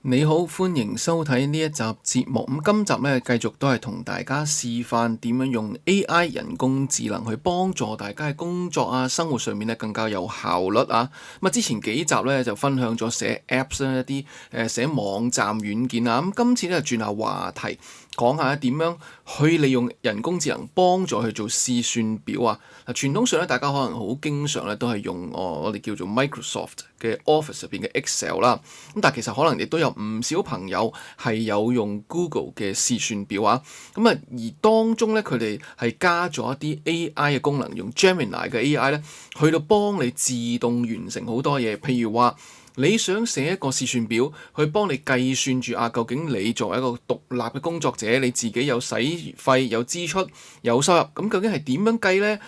你好，歡迎收睇呢一集節目。今集咧繼續都係同大家示範點樣用 AI 人工智能去幫助大家嘅工作啊、生活上面咧更加有效率啊。之前幾集咧就分享咗寫 Apps 啦，一啲寫網站軟件啊。今次咧轉下話題，講下點樣去利用人工智能幫助去做試算表啊。傳統上咧大家可能好經常咧都係用我哋叫做 Microsoft 嘅 Office 入邊嘅 Excel 啦。但其實可能亦都有唔少朋友係有用 Google 嘅試算表啊。而當中咧佢哋係加咗一啲 AI 嘅功能，用 Gemini 嘅 AI 咧去到幫你自動完成好多嘢。譬如話你想寫一個試算表，去幫你計算住究竟你作為一個獨立嘅工作者，你自己有使費、有支出、有收入，咁究竟係點樣計呢？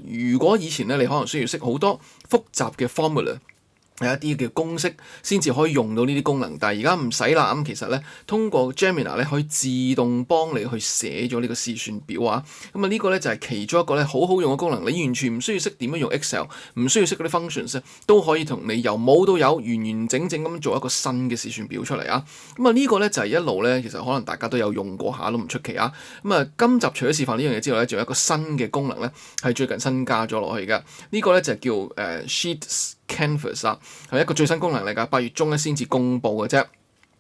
如果以前咧你可能需要識好多複雜嘅 formula，有一啲嘅公式先至可以用到呢啲功能，但係而家唔使啦。其實咧，通過 Gemini 咧可以自動幫你去寫咗呢個試算表啊。呢個咧就係其中一個咧好好用嘅功能。你完全唔需要識點樣用 Excel，唔需要識嗰啲 functions 都可以同你由冇到有，完完整整咁做一個新嘅試算表出嚟啊。呢個咧就係一路咧，其實可能大家都有用過下都唔出奇啊。今集除咗示範呢樣嘢之外咧，仲有一個新嘅功能咧係最近新加咗落去嘅。呢個咧就叫Sheets Canvas 啦，係一個最新功能嚟㗎，8月中咧先至公布嘅啫。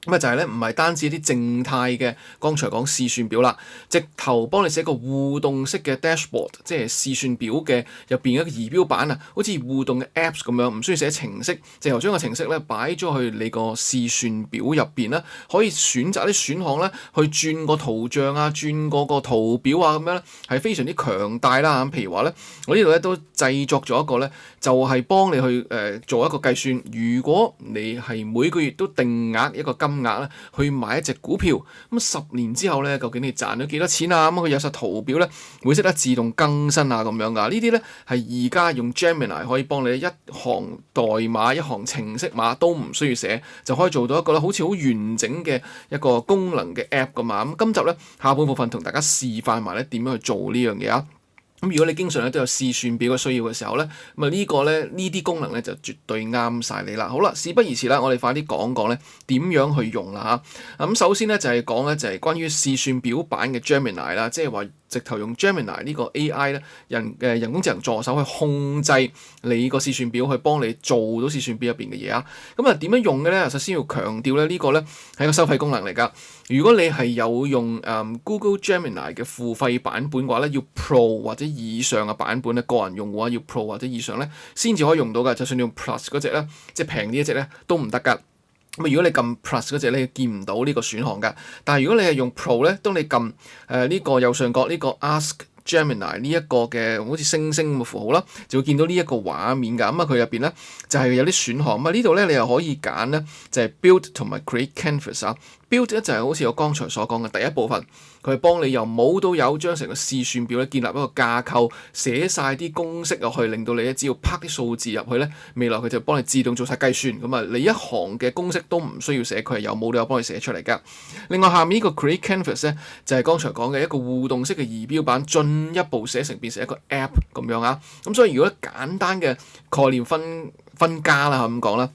就係咧，唔係單止一啲靜態嘅，剛才講試算表啦，直頭幫你寫個互動式嘅 dashboard，即係試算表嘅入邊一個儀表板啊，好似互動嘅 apps 咁樣，唔需要寫程式，直頭將個程式咧擺咗去你個試算表入邊啦，可以選擇啲選項咧去轉個圖像啊，轉個圖表啊，咁樣咧係非常之強大啦。譬如話咧，我呢度咧都製作咗一個咧，就係幫你去做一個計算，如果你係每個月都定額一個金額咧去買一隻股票，10年之後咧，究竟你賺咗幾多錢啊？佢有晒圖表咧，會識得自動更新啊，咁樣噶。呢啲咧係而家用 Gemini 可以幫你一行代碼、一行程式碼都唔需要寫，就可以做到一個咧好似好完整嘅一個功能嘅 app 噶嘛。今集咧下半部分同大家示範埋咧點樣去做呢樣嘢啊。如果你經常咧都有試算表嘅需要嘅時候咧，呢啲功能咧就絕對啱晒你啦。好啦，事不宜遲啦，我哋快啲講講咧點樣去用啦嚇。首先咧就係講咧就係關於試算表版嘅 Gemini 啦，即係話直頭用 Gemini 呢個 AI 咧人工智能助手去控制你個試算表，去幫你做到試算表入邊嘅嘢啊。點樣用嘅咧？首先要強調咧呢個咧係一個收費功能嚟㗎。如果你係有用Google Gemini 嘅付費版本嘅話咧，要 Pro 或者以上嘅版本咧，個人用嘅話要 Pro 或者以上咧，先至可以用到㗎。就算你用 Plus 嗰隻咧，即係平啲一隻咧，都唔得㗎。如果你撳 Plus 嗰隻咧，見唔到呢個選項㗎。但係如果你係用 Pro 咧，當你撳呢個右上角呢個 Ask Gemini 呢一個嘅好似星星咁嘅符號啦，就會見到呢一個畫面㗎。佢入邊咧就係有啲選項。呢度咧你又可以揀咧，就係 Build 同埋 Create Canvas 啊。Build 咧就係好似我剛才所講嘅第一部分，佢係幫你由冇到有將成個試算表咧建立一個架構，寫晒啲公式落去，令到你咧只要拍啲數字入去咧，未來佢就幫你自動做晒計算。你一行嘅公式都唔需要寫，佢係有冇都有幫你寫出嚟㗎。另外下面呢個 Create Canvas 咧，就係剛才講嘅一個互動式嘅儀表板，進一步寫成變成一個 App 咁樣啊。所以如果簡單嘅概念分家啦咁講啦，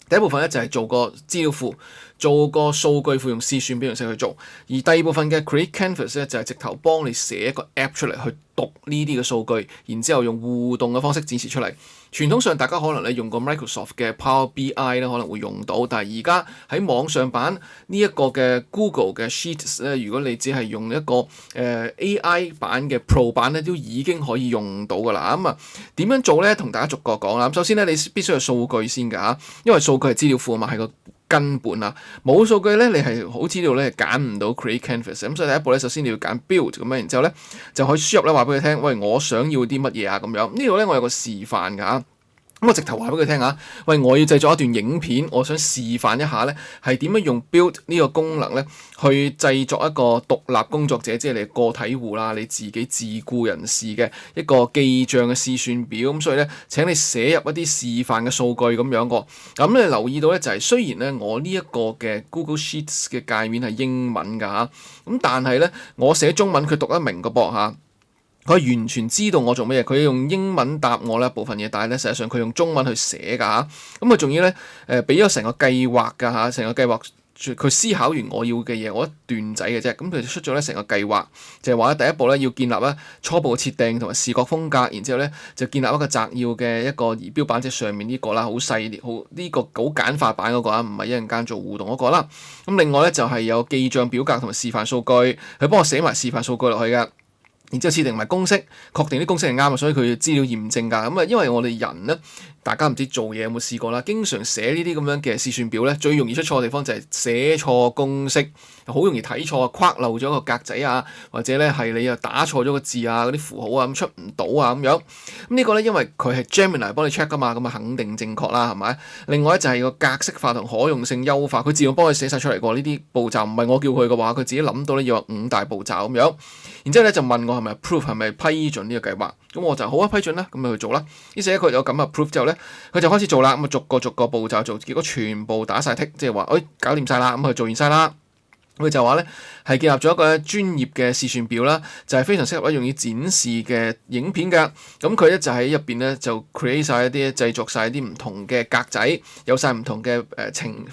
第一部分咧就係做個資料庫，做個數據庫，用試算表形式去做。而第二部分嘅 Create Canvas 咧就係直頭幫你寫一個 App 出嚟去讀呢啲嘅數據，然之後用互動嘅方式展示出嚟。傳統上大家可能咧用過 Microsoft 嘅 Power BI 咧可能會用到，但係而家喺網上版呢一個嘅 Google 嘅 Sheets 咧，如果你只係用一個AI 版嘅 Pro 版咧，都已經可以用到㗎啦。點樣做咧？同大家逐個講啦。首先咧，你必須有數據先㗎嚇，因為數據係資料庫啊嘛，係個根本啊。冇數據咧，你係好知道咧揀唔到 Create Canvas。所以第一步咧，首先你要揀 Build 咁樣，然之後咧就可以輸入咧話俾佢聽，喂，我想要啲乜嘢啊咁樣。呢度咧我有個示範㗎。我直頭話俾佢聽喂，我要製作一段影片，我想示範一下咧，係點樣用 Build 呢個功能咧，去製作一個獨立工作者，即係你個體戶啦，你自己自僱人士嘅一個記帳嘅試算表。所以咧，請你寫入一啲示範嘅數據咁樣個。你留意到咧，就係雖然咧我呢一個嘅 Google Sheets 嘅界面係英文㗎但係咧我寫中文佢讀得明個噃嚇。佢完全知道我做乜嘢，佢用英文答我咧部分嘢，但係咧實際上佢用中文去寫㗎嚇。佢仲要咧俾咗成個計劃㗎嚇，成個計劃佢思考完我要嘅嘢，我一段仔嘅啫。咁佢就出咗咧成個計劃，就係話咧第一步咧要建立咧初步嘅設定同埋視覺風格，然之後咧就建立一個摘要嘅一個儀表板，即係上面呢個啦，好細好呢個好簡化版嗰個啊，唔係一陣間做互動嗰個啦。咁另外咧就係有記帳表格同埋示範數據，佢幫我寫埋示範數據落去㗎。然之後設定埋公式，確定啲公式係啱啊，所以佢要資料驗證㗎。咁啊，因為我哋人咧，大家唔知做嘢有冇試過啦，經常寫呢啲咁樣嘅試算表咧，最容易出錯嘅地方就係寫錯公式，好容易睇錯，框漏咗個格仔啊，或者咧係你又打錯咗個字啊，嗰啲符號啊咁出唔到啊咁樣。咁呢個咧因為佢係 Gemini 幫你 check 㗎嘛，咁啊肯定正確啦，係咪？另外咧就係個格式化同可用性優化，佢自動幫你寫晒出嚟㗎。呢啲步驟唔係我叫佢嘅話，佢自己諗到咧要有5大步驟咁樣。然之後咧就問我係咪 approve 係咪批准呢個計劃，咁我就好啊批准啦，咁咪去做啦。於是咧佢有咁 approve 之後咧，佢就開始做啦，咁啊逐個步驟做，結果全部打晒剔，即係話，搞掂晒啦，咁佢做完晒啦。佢就話咧係建立咗一個專業嘅試算表啦，就係非常適合用於展示嘅影片㗎。咁佢咧就喺入邊咧就 create 晒一啲製作晒一啲唔同嘅格仔，有晒唔同嘅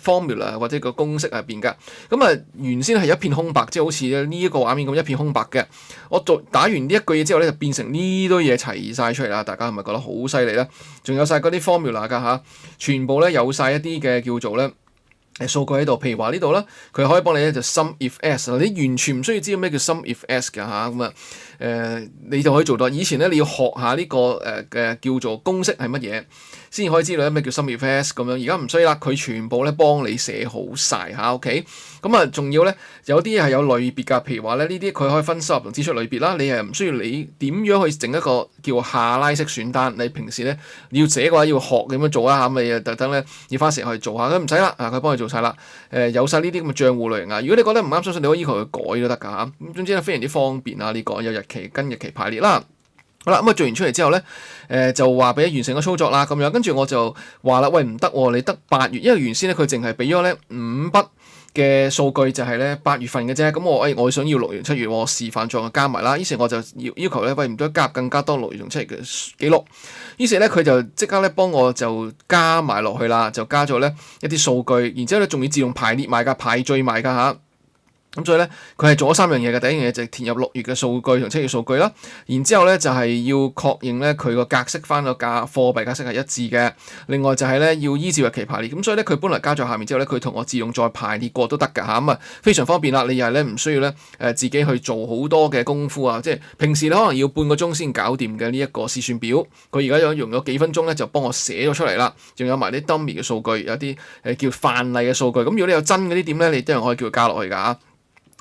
formula 或者個公式入邊㗎。咁啊原先係一片空白，即係好似呢一個畫面咁一片空白嘅。我打完呢一句嘢之後咧，就變成呢堆嘢齊晒出嚟啦。大家係咪覺得好犀利咧？仲有晒嗰啲 formula 㗎嚇，全部咧有晒一啲嘅叫做咧。數據喺度，譬如話呢度啦，佢可以幫你咧就 sum if s， 你完全唔需要知道咩叫 sum if s 㗎嚇，咁你就可以做到。以前咧你要學下呢個叫做公式係乜嘢，先可以知道咩叫 sum if s 咁樣。而家唔需要啦，佢全部咧幫你寫好晒嚇，OK。咁啊，仲要咧有啲係有類別㗎，譬如話咧呢啲佢可以分收入同支出類別啦。你係唔需要你點樣去整一個叫下拉式選單，你平時咧你要寫嘅話要學點樣做啊嚇，咪特登咧要花時間去做下，佢唔使啦，佢幫你做晒啦。有晒呢啲咁嘅帳戶類型啊，如果你覺得唔啱，相信你可以要求佢改都得㗎嚇。咁總之咧非常之方便啊，呢個有日期跟日期排列啦。好啦，咁做完出嚟之後咧，就話俾你完成個操作啦咁樣，跟住我就話啦，喂唔得喎，你得8月，因為原先咧佢淨係俾咗咧5筆嘅數據就係咧8月份嘅啫，咁我想要6月、7月，我示範再加埋啦。於是我就要求咧，喂唔該加入更加多6月同7月嘅記錄。於是咧佢就即刻咧幫我就加埋落去啦，就加咗咧一啲數據，然之後咧仲要自動排列埋㗎、排序埋㗎嚇。咁所以咧，佢係做咗3樣嘢嘅。第一樣嘢就係填入6月嘅數據同7月數據啦。然之後咧就係要確認咧佢個格式翻個貨幣格式係一致嘅。另外就係咧要依照日期排列。咁所以咧佢本來加咗下面之後咧，佢同我自動再排列過都得㗎嚇。咁啊非常方便啦。你又係咧唔需要咧自己去做好多嘅功夫啊。即係平時你可能要半個鐘先搞掂嘅呢一個試算表，佢而家用咗幾分鐘咧就幫我寫咗出嚟啦。仲有埋啲 dummy 嘅數據，有啲叫範例嘅數據。咁如果你有真嗰啲點咧，你都係可以叫佢加落去㗎。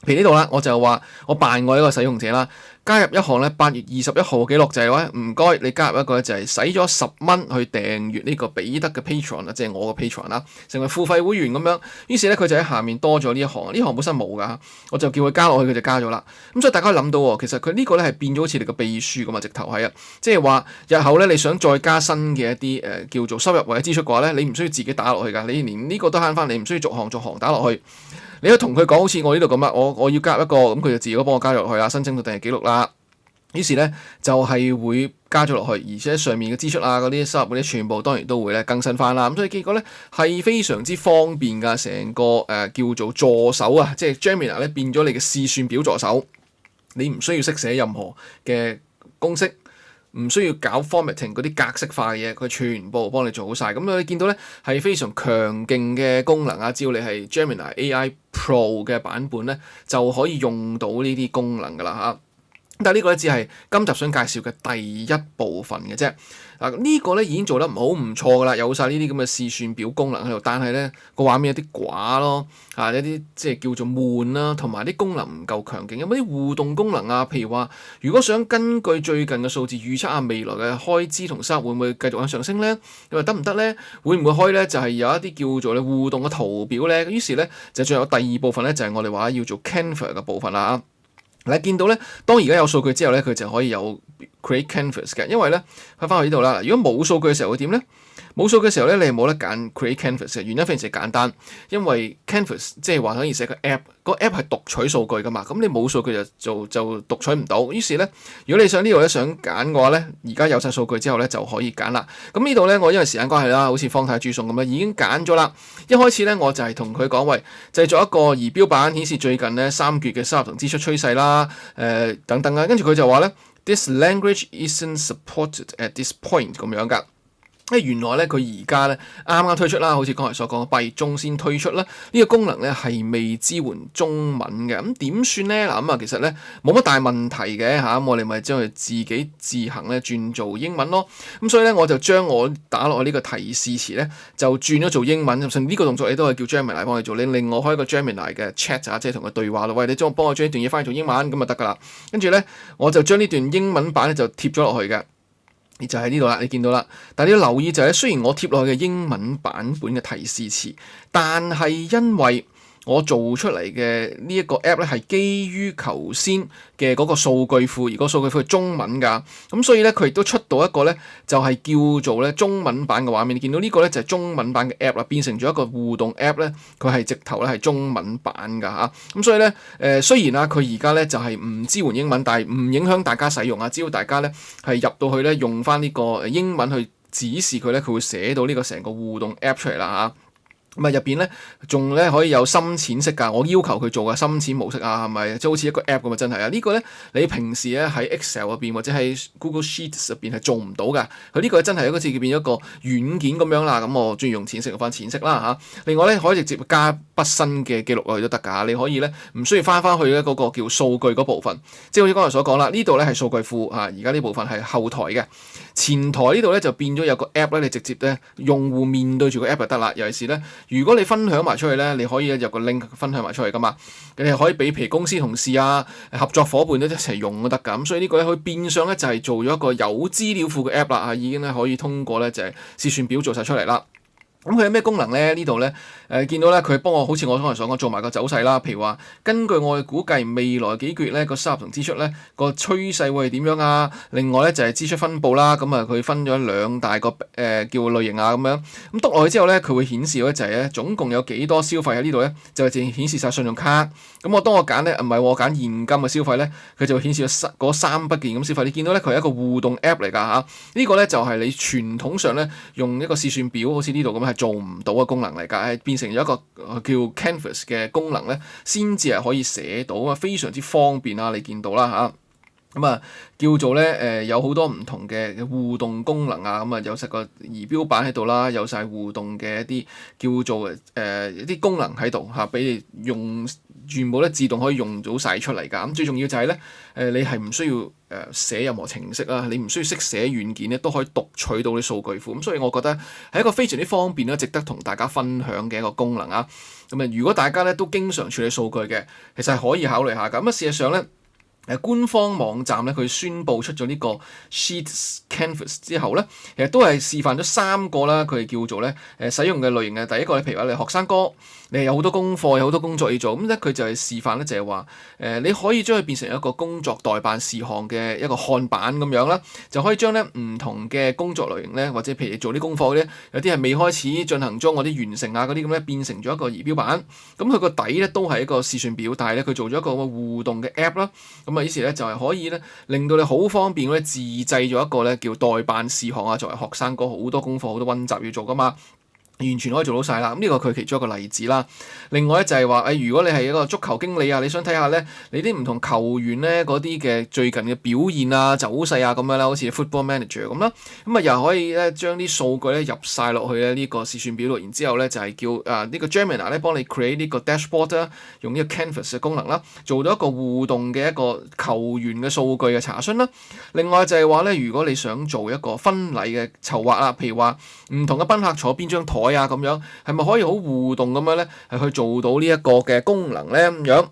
譬如呢度啦，我就話我扮我一個使用者啦，加入一項咧8月21號嘅記錄就係話唔該你加入一個咧就係使咗10蚊去訂閱呢個彼得嘅 Patreon 啊，即係我嘅 Patreon 啦，成為付費會員咁樣。於是咧佢就喺下面多咗呢一項，呢項本身冇㗎，我就叫佢加落去，佢就加咗啦。咁所以大家諗到喎，其實佢呢個咧係變咗好似你個秘書咁啊，直頭係啊，即係話日後咧你想再加新嘅一啲叫做收入或者支出嘅話咧，你唔需要自己打落去㗎，你連呢個都慳翻，你唔需要逐行打落去。你都同佢講好似我呢度咁啦，我要加入一個，咁佢就自己幫我加入落去啦，申請到訂閱記錄啦。於是咧就係會加咗落去，而且上面嘅支出啊、嗰啲收入嗰啲全部當然都會咧更新翻啦。咁所以結果咧係非常之方便㗎，成個叫做助手啊，即係 Gemini 咧變咗你嘅試算表助手，你唔需要識寫任何嘅公式。唔需要搞 formatting 嗰啲格式化嘅嘢，佢全部幫你做好晒。咁你見到咧係非常強勁嘅功能啊！只要你係 Gemini AI Pro 嘅版本咧，就可以用到呢啲功能㗎啦嚇。但係呢個咧只係今集想介紹嘅第一部分嘅啫。呢個咧已經做得唔錯㗎啦，有晒呢啲咁嘅試算表功能喺度，但係咧個畫面有啲寡咯，一啲即係叫做悶啦，同埋啲功能唔夠強勁。有冇啲互動功能啊？譬如話，如果想根據最近嘅數字預測下未來嘅開支同收入會唔會繼續向上升咧？你話得唔得咧？會唔會可以咧？就係有一啲叫做互動嘅圖表咧。於是咧就仲有第二部分咧，就係我哋話要做 Canva 嘅部分啦。你見到咧，當而家有數據之後咧，佢就可以有 create canvas 嘅，因為咧翻去呢度啦。如果冇數據嘅時候會點咧？冇數據嘅時候咧，你係冇得揀 create canvas 嘅，原因非常之簡單，因為 canvas 即係話可以寫個 app，個 app 係讀取數據噶嘛，咁你冇數據就讀取唔到。於是咧，如果你想呢度咧想揀嘅話咧，而家有晒數據之後咧就可以揀啦。咁呢度咧我因為時間關係啦，好似方太煮餸咁咧，已經揀咗啦。一開始咧我就係同佢講，喂，製作一個儀表板顯示最近咧3月嘅收入同支出趨勢啦，等等啊。跟住佢就話咧 ，This language isn't supported at this point 咁樣噶。原來咧佢而家咧啱啱推出啦，好似剛才所講，8月中先推出啦。呢個功能咧係未支援中文嘅，咁點算咧？嗱咁啊，其實咧冇乜大問題嘅嚇，我哋咪將佢自己自行咧轉做英文咯。咁所以咧我就將我打落去呢個提示詞咧就轉咗做英文。甚至呢個動作你都係叫 Gemini 幫你做，你另外開一個 Gemini 嘅 chat 啊，即係同佢對話咯。喂，你幫我將呢段嘢翻去做英文咁就得噶啦。跟住咧我就將呢段英文版咧就貼咗落去嘅。就喺呢度啦，你見到啦。但係你要留意就係，雖然我貼落去嘅英文版本嘅提示詞，但係因為我做出嚟嘅呢一個 app 咧係基於頭先嘅嗰個數據庫，而個數據庫係中文㗎，咁所以咧佢亦都出到一個咧就係叫做咧中文版嘅畫面。你見到呢個咧就係中文版嘅 app 啦，變成咗一個互動 app 咧，佢係直頭咧係中文版㗎嚇。咁所以咧雖然啊佢而家咧就係唔支援英文，但係唔影響大家使用啊。只要大家咧係入到去咧用翻呢個英文去指示佢咧，佢會寫到呢個成個互動 app 出嚟啦嚇。咁啊入邊咧仲咧可以有深淺色㗎，我要求佢做嘅深淺模式啊，係咪即係好似一個 app 咁啊？真係啊，呢個咧你平時咧喺 Excel 入邊或者喺 Google Sheets 入邊係做唔到㗎。佢呢個真係好似變咗一個軟件咁樣啦。咁我中意用淺色用翻淺色啦嚇。另外咧可以直接加筆新嘅記錄落去都得㗎。你可以咧唔需要翻去咧嗰個叫數據嗰部分，即係好似剛才所講啦。呢度咧係數據庫啊，而家呢部分係後台嘅，前台呢度咧就變咗有個 app 咧，你直接咧用戶面對住個 app 就得啦。尤其是咧。如果你分享埋出去咧，你可以有個 link 分享埋出去噶嘛，你係可以俾譬如公司同事啊、合作伙伴都一齊用都得噶。咁所以呢個咧可以變相咧就係做咗一個有資料庫嘅 app 啦，已經咧可以通過咧就係試算表做晒出嚟啦。咁佢有咩功能咧？呢度咧見到咧佢幫我好似我剛才所講做埋個走勢啦。譬如話根據我嘅估計，未來幾個月咧個收入同支出咧個趨勢會係點樣啊？另外咧就係支出分佈啦。咁啊佢分咗2大個叫類型啊咁樣。咁篤落去之後咧，佢會顯示咧就係咧總共有幾多消費喺呢度咧，就係淨顯示晒信用卡。咁當我揀咧唔係我揀現金嘅消費咧，佢就會顯示咗嗰3筆現金消費。你見到咧佢係一個互動 app 嚟㗎嚇。呢個咧就係你傳統上咧用一個試算表，好似呢度咁係做唔到嘅功能嚟㗎，係變成咗一個叫 Canvas 嘅功能咧，先至係可以寫到啊，非常之方便啊！你見到啦嚇。咁啊，叫做咧有好多唔同嘅互動功能啊，咁啊有晒個儀表板喺度啦，有晒互動嘅一啲叫做一啲功能喺度嚇，俾你用全部咧自動可以用到晒出嚟㗎。咁最重要就係咧你係唔需要寫任何程式啦，你唔需要識寫軟件咧，都可以讀取到啲數據庫。咁所以我覺得係一個非常之方便啦，值得同大家分享嘅一個功能啊。咁啊，如果大家咧都經常處理數據嘅，其實係可以考慮下㗎。咁啊，事實上咧。官方網站咧，佢宣布出咗呢個 Sheets Canvas 之後咧，其實都係示範咗3個啦。佢哋叫做咧使用嘅類型嘅。第一個咧，譬如話你學生哥，你係有好多功課，有好多工作要做，咁咧佢就係示範咧，就係話你可以將佢變成一個工作待辦事項嘅一個看板咁樣啦，就可以將咧唔同嘅工作類型咧，或者譬如你做啲功課咧，有啲係未開始進行中，或者完成啊嗰啲咁咧，變成咗一個儀表板。咁佢個底咧都係一個試算表，但係咧佢做咗一個互動嘅 app 啦。咁於是咧就係可以咧令到你好方便咧自製咗一個咧叫待辦事項啊，作為學生哥好多功課好多溫習要做噶嘛。完全可以做到晒啦，咁呢個佢其中一個例子啦。另外咧就係話如果你係一個足球經理啊，你想睇下咧你啲唔同球員咧嗰啲嘅最近嘅表現啊、走勢啊咁樣啦，好似 Football Manager 咁啦，咁又可以咧將啲數據咧入晒落去咧呢個試算表度，然之後咧就係叫呢個 Gemini 咧幫你 create 呢個 dashboard 啦，用呢個 Canvas 嘅功能啦，做到一個互動嘅一個球員嘅數據嘅查詢啦。另外就係話咧，如果你想做一個婚禮嘅籌劃啦，譬如話唔同嘅賓客坐邊張台啊咁樣，係咪可以好互動咁樣咧？係去做到呢一個嘅功能咧咁樣。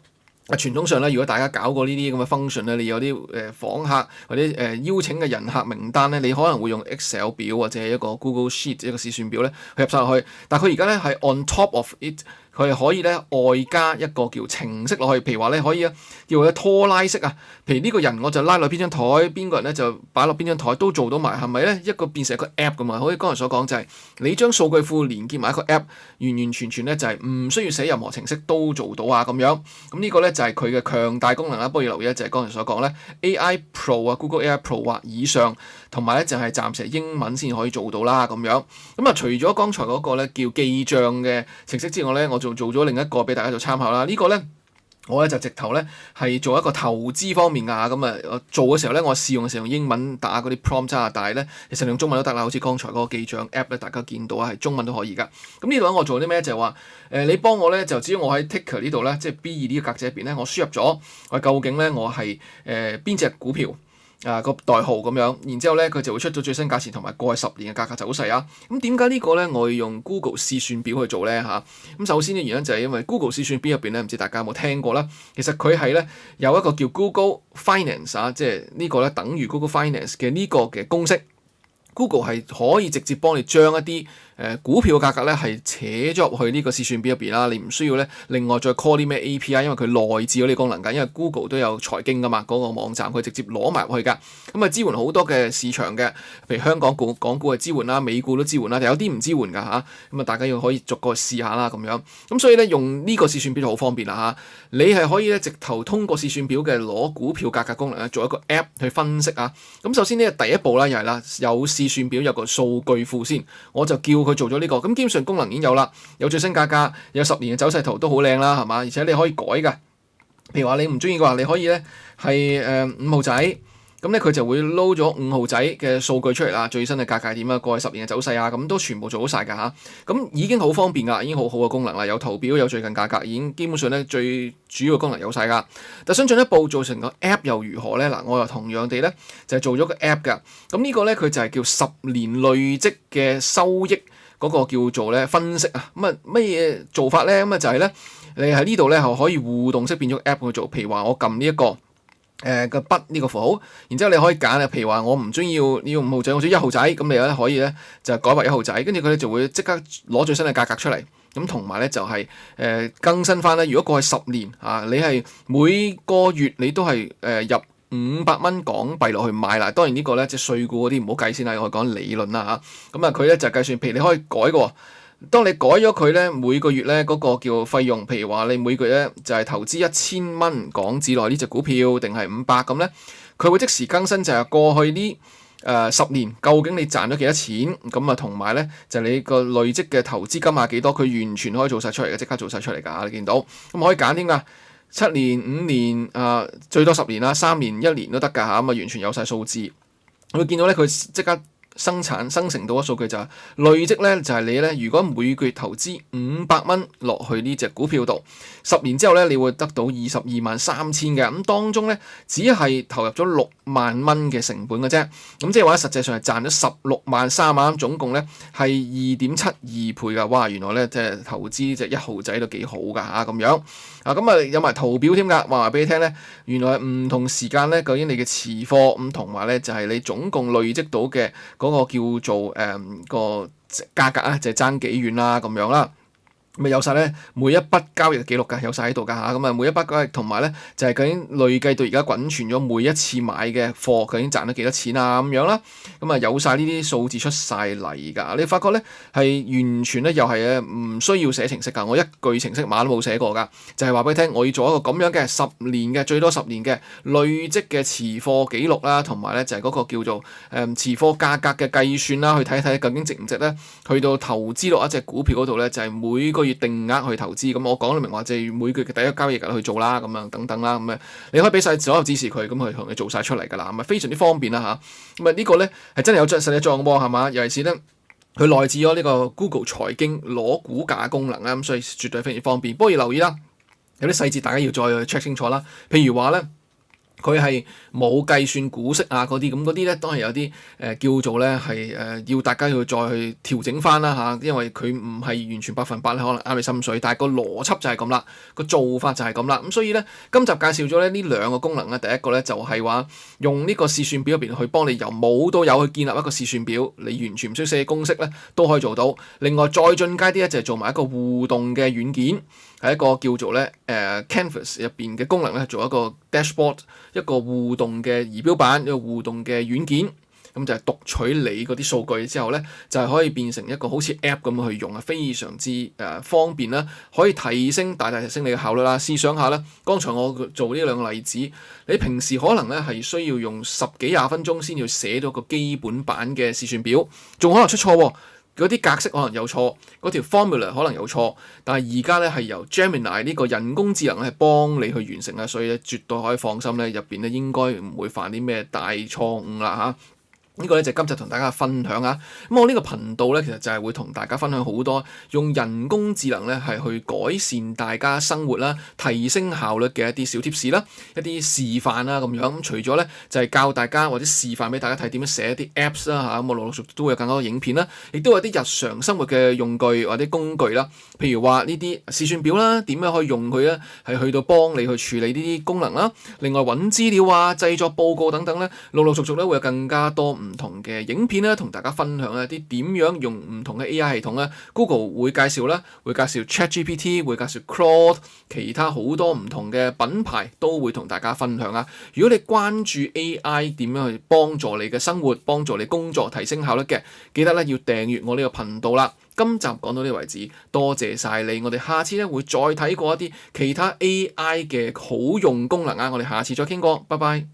傳統上咧，如果大家搞過呢啲咁嘅 function 咧，你有啲訪客或者邀請嘅人客名單咧，你可能會用 Excel 表或者係一個 Google Sheet 一個試算表咧去入晒落去。但係佢而家咧係 on top of it 佢係可以咧外加一個叫程式落去，譬如話咧可以叫佢拖拉式啊，譬如呢個人我就拉落邊張台，邊個人咧就擺落邊張台都做到埋，係咪咧一個變成一個 app 㗎嘛？好似剛才所講就係你將數據庫連結埋一個 app，完完全全咧就係唔需要寫任何程式都做到啊咁樣。咁呢個咧就係佢嘅強大功能啦。不過要留意咧就係剛才所講咧 AI Pro 啊 Google AI Pro 或以上，同埋咧就係暫時係英文先可以做到啦咁樣。咁啊除咗剛才嗰個咧叫記帳嘅程式之外咧，我仲做咗另一個俾大家做參考啦。呢個咧我咧就直頭咧係做一個投資方面㗎。咁我做嘅時候咧，我試用嘅時候用英文打嗰啲 prompt 啊，但係咧其實用中文都得啦。好似剛才嗰個記帳 app 咧，大家見到啊係中文都可以㗎。咁呢度咧我做啲咩就係話你幫我咧就只要我喺 Ticker 呢度咧，即係 B2 呢個格仔入邊咧，我輸入咗我究竟咧我係邊隻股票。個代號咁樣，然之後咧佢就會出咗最新價錢同埋過去10年嘅價格走勢啊。咁點解呢個咧我要用 Google 試算表去做咧嚇？咁首先嘅原因就係因為 Google 試算表入邊咧，唔知大家有冇聽過啦？其實佢係咧有一個叫 Google Finance 啊，即係呢個咧等於 Google Finance 嘅呢個嘅公式。Google 係可以直接幫你將一啲股票嘅價格咧係扯咗入去呢個試算表入邊啦，你唔需要咧另外再 call 啲咩 API，因為佢內置咗呢個功能㗎。因為 Google 都有財經㗎嘛，嗰個網站佢直接攞埋入去㗎。咁支援好多嘅市場嘅，譬如香港股、港股係支援啦，美股都支援啦，有啲唔支援㗎嚇。咁大家可以逐個試下啦咁樣。咁所以咧用呢個試算表就好方便啦嚇。你係可以咧直頭通過試算表嘅攞股票價格功能咧做一個 app 去分析啊。咁首先呢第一步啦又係啦，有試算表有個數據庫先，我就叫佢做咗呢個。咁基本上功能已經有啦，有最新價格，有10年嘅走勢圖都好靚啦，係嘛？而且你可以改㗎。譬如話你唔中意嘅話，你可以咧係5號仔，咁咧佢就會撈咗5號仔嘅數據出嚟啦，最新嘅價格點啊，過去10年嘅走勢啊，咁都全部做好晒㗎嚇。咁已經好方便㗎，已經好好嘅功能啦，有圖表，有最近價格，已經基本上咧最主要嘅功能有晒㗎。但想進一步做成個 app 又如何咧？嗱，我又同樣地咧就係做咗個 app 㗎。咁呢個咧佢就係叫10年累積嘅收益嗰個叫做咧分析啊。咁乜嘢做法咧？咁就係咧你喺呢度咧可以互動式變咗 app 去做。譬如話我撳呢一個個筆呢個符號，然之後你可以揀啊。譬如話我唔中意要5號仔，我中意1號仔，咁你咧可以咧就改為1號仔，跟住佢咧就會即刻攞最新嘅價格出嚟。咁同埋咧就係更新翻咧。如果過去10年啊，你係每個月你都係入500蚊港幣落去買啦。當然呢個咧即係稅股嗰啲唔好計先啦，我講理論啦嚇。咁佢咧就計算，譬如你可以改嘅喎。當你改咗佢咧，每個月咧嗰個叫費用，譬如話你每個月咧就係投資1000蚊港紙落呢隻股票，定係500咁咧，佢會即時更新就係過去呢10年究竟你賺咗幾多錢，咁啊同埋咧就係你個累積嘅投資金額幾多，佢完全可以做晒出嚟嘅，即刻做晒出嚟㗎，你見到咁可以揀添㗎，7年、5年最多10年啦，3年、1年都得㗎嚇，咁完全有晒數字。會見到咧佢即刻生成到嘅數據就係累積咧，就係你咧如果每個月投資500蚊落去呢隻股票度，10年之後咧你會得到223000嘅。咁當中咧只係投入咗6萬蚊嘅成本嘅啫。咁即係話實際上係賺咗163000啊，總共咧係2.72倍㗎。哇！原來咧即係投資隻1號仔都幾好㗎嚇咁樣啊。咁有埋圖表添㗎，話俾你聽咧，原來唔同時間咧究竟你嘅持貨咁同埋咧就係你總共累積到嘅嗰個叫做個價格啊，就係爭幾遠啦咁樣啦。咁有晒咧每一筆交易嘅記錄㗎，有晒喺度㗎嚇。咁每一筆交易同埋咧就係究竟累計到而家滾存咗每一次買嘅貨究竟賺咗幾多錢啊咁樣啦。咁有晒呢啲數字出晒嚟㗎。你發覺咧係完全咧又係唔需要寫程式㗎，我一句程式碼都冇寫過㗎，就係話俾你聽，我要做一個咁樣嘅10年嘅最多10年嘅累積嘅持貨記錄啦，同埋咧就係嗰個叫做持貨價格嘅計算啦，去睇睇究竟值唔值咧，去到投資落一隻股票嗰度咧，就係每個月定額去投資。咁我講到明話，就係每個月嘅第一個交易日去做啦，咁樣等等啦，咁你可以俾晒所有指示佢，咁佢同你做晒出嚟㗎啦，咁非常之方便啦嚇。咁呢個咧係真係有實際作用喎，係嘛？尤其是咧佢內置咗呢個 Google 財經攞股價功能啦，咁所以絕對非常之方便。不過要留意啦，有啲細節大家要再 check 清楚啦。譬如話咧，佢係冇計算股息啊嗰啲，咁嗰啲咧都係有啲叫做咧係要大家要再去調整翻啦嚇，因為佢唔係完全100%可能啱你心水，但係個邏輯就係咁啦，個做法就係咁啦。咁所以咧，今集介紹咗咧呢兩個功能咧，第一個咧就係話用呢個試算表入邊去幫你由冇到有去建立一個試算表，你完全唔需要寫公式咧都可以做到。另外再進階啲咧就係做埋一個互動嘅軟件，係一個叫做咧Canvas 入邊嘅功能咧，做一個 dashboard。一個互動嘅儀表板，一個互動嘅軟件，咁就係讀取你嗰啲數據之後咧，就係可以變成一個好似 app 咁去用啊，非常之方便啦，可以大大提升你嘅效率啦。試想下啦，剛才我做呢兩個例子，你平時可能咧係需要用10幾20分鐘先要寫到個基本版嘅試算表，仲可能出錯喎。嗰啲格式可能有錯，嗰條 formula 可能有錯，但係而家咧係由 Gemini 呢個人工智能咧係幫你去完成啊，所以咧絕對可以放心咧，入邊咧應該唔會犯啲咩大錯誤啦嚇。呢個咧就係今集同大家分享啊！咁我呢個頻道咧，其實就係會同大家分享好多用人工智能咧係去改善大家生活啦、提升效率嘅一啲小貼士啦、一啲示範啦咁樣。咁除咗咧就係教大家或者示範俾大家睇點樣寫一啲 Apps 啦嚇，咁我陸續都會有更多嘅影片啦，亦都有啲日常生活嘅用具或者工具啦。譬如話呢啲試算表啦，點樣可以用佢咧係去到幫你去處理呢啲功能啦。另外揾資料啊、製作報告等等咧，陸續咧會有更加多唔同嘅影片咧，同大家分享一啲點樣用唔同嘅 AI 系統咧。Google 會介紹啦，會介紹 ChatGPT，會介紹 Claude，其他好多唔同嘅品牌都會同大家分享啊。如果你關注 AI 點樣去幫助你嘅生活、幫助你工作、提升效率嘅，記得咧要訂閱我呢個頻道啦。今集講到呢個為止，多謝晒你。我哋下次咧會再睇過一啲其他 AI 嘅好用功能啊。我哋下次再傾過，拜拜。